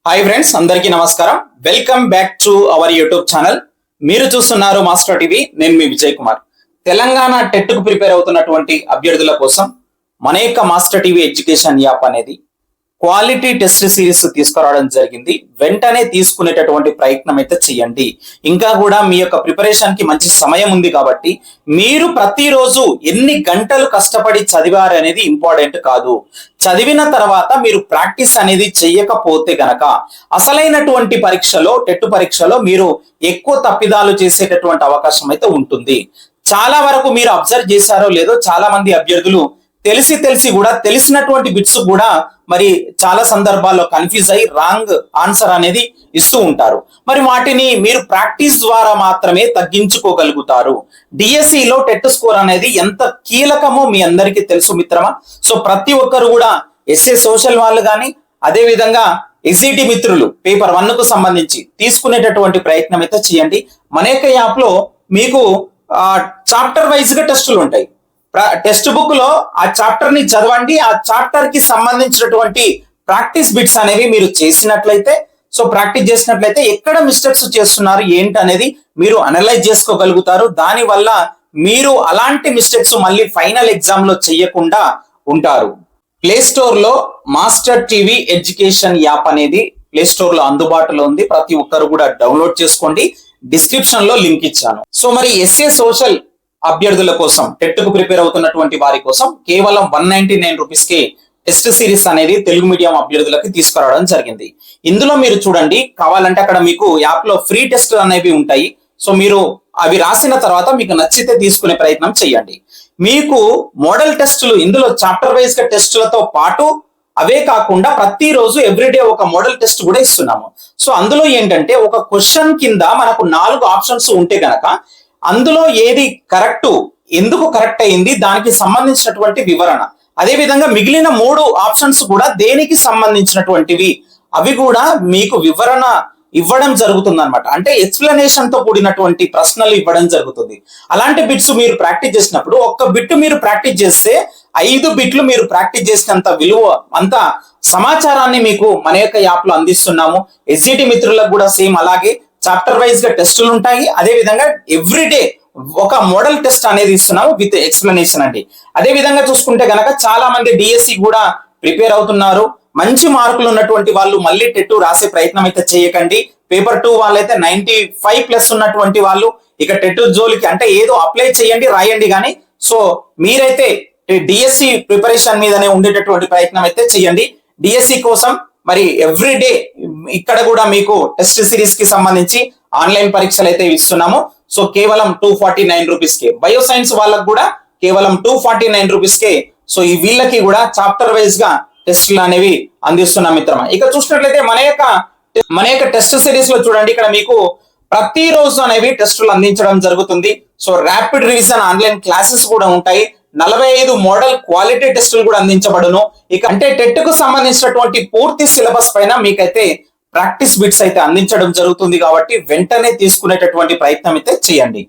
Hi friends, అందరికీ నమస్కారం. Welcome back to our YouTube channel. మీరు చూస్తున్నారు మాస్టర్ టీవీ. నేను మీ విజయ్ కుమార్. తెలంగాణ టెట్ కు ప్రిపేర్ అవుతున్నటువంటి అభ్యర్థుల కోసం మన యొక్క మాస్టర్ టీవీ ఎడ్యుకేషన్ యాప్ అనేది క్వాలిటీ టెస్ట్ సిరీస్ తీసుకురావడం జరిగింది. వెంటనే తీసుకునేటటువంటి ప్రయత్నం అయితే చేయండి. ఇంకా కూడా మీ యొక్క ప్రిపరేషన్ కి మంచి సమయం ఉంది కాబట్టి మీరు ప్రతిరోజు ఎన్ని గంటలు కష్టపడి చదివారు అనేది ఇంపార్టెంట్ కాదు. చదివిన తర్వాత మీరు ప్రాక్టీస్ అనేది చెయ్యకపోతే గనక అసలైనటువంటి పరీక్షలో టెట్ పరీక్షలో మీరు ఎక్కువ తప్పిదాలు చేసేటటువంటి అవకాశం అయితే ఉంటుంది. చాలా వరకు మీరు అబ్జర్వ్ చేశారో లేదో, చాలా మంది అభ్యర్థులు తెలిసి కూడా తెలిసినటువంటి బిట్స్ కూడా మరి చాలా సందర్భాల్లో కన్ఫ్యూజ్ అయ్యి రాంగ్ ఆన్సర్ అనేది ఇస్తూ ఉంటారు. మరి వాటిని మీరు ప్రాక్టీస్ ద్వారా మాత్రమే తగ్గించుకోగలుగుతారు. డిఎస్సిలో టెట్ స్కోర్ అనేది ఎంత కీలకమో మీ అందరికీ తెలుసు మిత్రమా. సో ప్రతి ఒక్కరు కూడా ఎస్ఏ సోషల్ వాళ్ళు కానీ అదే విధంగా ఎస్ఈటి మిత్రులు పేపర్ 1 కు సంబంధించి తీసుకునేటటువంటి ప్రయత్నం అయితే చేయండి. మన యొక్క యాప్ లో మీకు చాప్టర్ వైజ్ గా టెస్టులు ఉంటాయి. టెక్స్ట్ బుక్ లో ఆ చాప్టర్ ని చదవండి. ఆ చాప్టర్ కి సంబంధించినటువంటి ప్రాక్టీస్ బిట్స్ అనేవి మీరు చేసినట్లయితే, సో ప్రాక్టీస్ చేసినట్లయితే ఎక్కడ మిస్టేక్స్ చేస్తున్నారు ఏంటి అనేది మీరు అనలైజ్ చేసుకోగలుగుతారు. దాని వల్ల మీరు అలాంటి మిస్టేక్స్ మళ్ళీ ఫైనల్ ఎగ్జామ్ లో చెయ్యకుండా ఉంటారు. ప్లే స్టోర్ లో మాస్టర్ టీవీ ఎడ్యుకేషన్ యాప్ అనేది ప్లే స్టోర్ లో అందుబాటులో ఉంది. ప్రతి ఒక్కరు కూడా డౌన్లోడ్ చేసుకోండి. డిస్క్రిప్షన్ లో లింక్ ఇచ్చాను. సో మరి ఎస్ఏ సోషల్ అభ్యర్థుల కోసం టెట్ కు ప్రిపేర్ అవుతున్నటువంటి వారి కోసం కేవలం 199 రూపీస్ కి టెస్ట్ సిరీస్ అనేది తెలుగు మీడియం అభ్యర్థులకి తీసుకురావడం జరిగింది. ఇందులో మీరు చూడండి, కావాలంటే అక్కడ మీకు యాప్ లో ఫ్రీ టెస్ట్ అనేవి ఉంటాయి. సో మీరు అవి రాసిన తర్వాత మీకు నచ్చితే తీసుకునే ప్రయత్నం చేయండి. మీకు మోడల్ టెస్టులు ఇందులో చాప్టర్ వైజ్ గా టెస్టులతో పాటు అవే కాకుండా ప్రతిరోజు ఎవ్రీడే ఒక మోడల్ టెస్ట్ కూడా ఇస్తున్నాము. సో అందులో ఏంటంటే ఒక క్వశ్చన్ కింద మనకు 4 ఆప్షన్స్ ఉంటే గనక అందులో ఏది కరెక్ట్, ఎందుకు కరెక్ట్ అయింది, దానికి సంబంధించినటువంటి వివరణ, అదే విధంగా మిగిలిన 3 ఆప్షన్స్ కూడా దేనికి సంబంధించినటువంటివి అవి కూడా మీకు వివరణ ఇవ్వడం జరుగుతుంది అనమాట. అంటే ఎక్స్ప్లెనేషన్ తో కూడినటువంటి ప్రశ్నలు ఇవ్వడం జరుగుతుంది. అలాంటి బిట్స్ మీరు ప్రాక్టీస్ చేసినప్పుడు ఒక్క బిట్ మీరు ప్రాక్టీస్ చేస్తే 5 బిట్లు మీరు ప్రాక్టీస్ చేసినంత విలువ, అంత సమాచారాన్ని మీకు మన యొక్క యాప్ లో అందిస్తున్నాము. ఎస్జిటి మిత్రులకు కూడా సేమ్ అలాగే చాప్టర్ వైజ్ గా టెస్టులు ఉంటాయి. అదే విధంగా ఎవ్రీడే ఒక మోడల్ టెస్ట్ అనేది ఇస్తున్నాము విత్ ఎక్స్ప్లెనేషన్ అండి. అదే విధంగా చూసుకుంటే గనక చాలా మంది డిఎస్సి కూడా ప్రిపేర్ అవుతున్నారు. మంచి మార్కులు ఉన్నటువంటి వాళ్ళు మళ్ళీ టెట్ రాసే ప్రయత్నం అయితే చేయకండి. పేపర్ 2 వాళ్ళైతే 95+ ఉన్నటువంటి వాళ్ళు ఇక టెట్ జోలికి అంటే ఏదో అప్లై చేయండి, రాయండి కానీ సో మీరైతే డిఎస్సి ప్రిపరేషన్ మీదనే ఉండేటటువంటి ప్రయత్నం అయితే చేయండి. డిఎస్సి కోసం మరి ఎవ్రీడే ఇక్కడ కూడా మీకు టెస్ట్ సిరీస్ కి సంబంధించి ఆన్లైన్ పరీక్షలు అయితే ఇస్తున్నాము. సో కేవలం 249 రూపీస్ కే. బయో సైన్స్ వాళ్ళకు కూడా కేవలం 249 రూపీస్ కే. సో ఈ వీళ్ళకి కూడా చాప్టర్ వైజ్ గా టెస్టులు అనేవి అందిస్తున్నాం మిత్రమా. ఇక చూసినట్లయితే మన యొక్క టెస్ట్ సిరీస్ లో చూడండి, ఇక్కడ మీకు ప్రతిరోజు అనేవి టెస్టులు అందించడం జరుగుతుంది. So rapid revision online classes కూడా ఉంటాయి. 45 మోడల్ క్వాలిటీ టెస్టులు కూడా అందించబడును. ఇక అంటే టెట్ కు సంబంధించినటువంటి పూర్తి సిలబస్ పైన మీకైతే ప్రాక్టీస్ బిట్స్ అయితే అందించడం జరుగుతుంది కాబట్టి వెంటనే తీసుకునేటటువంటి ప్రయత్నం అయితే చేయండి.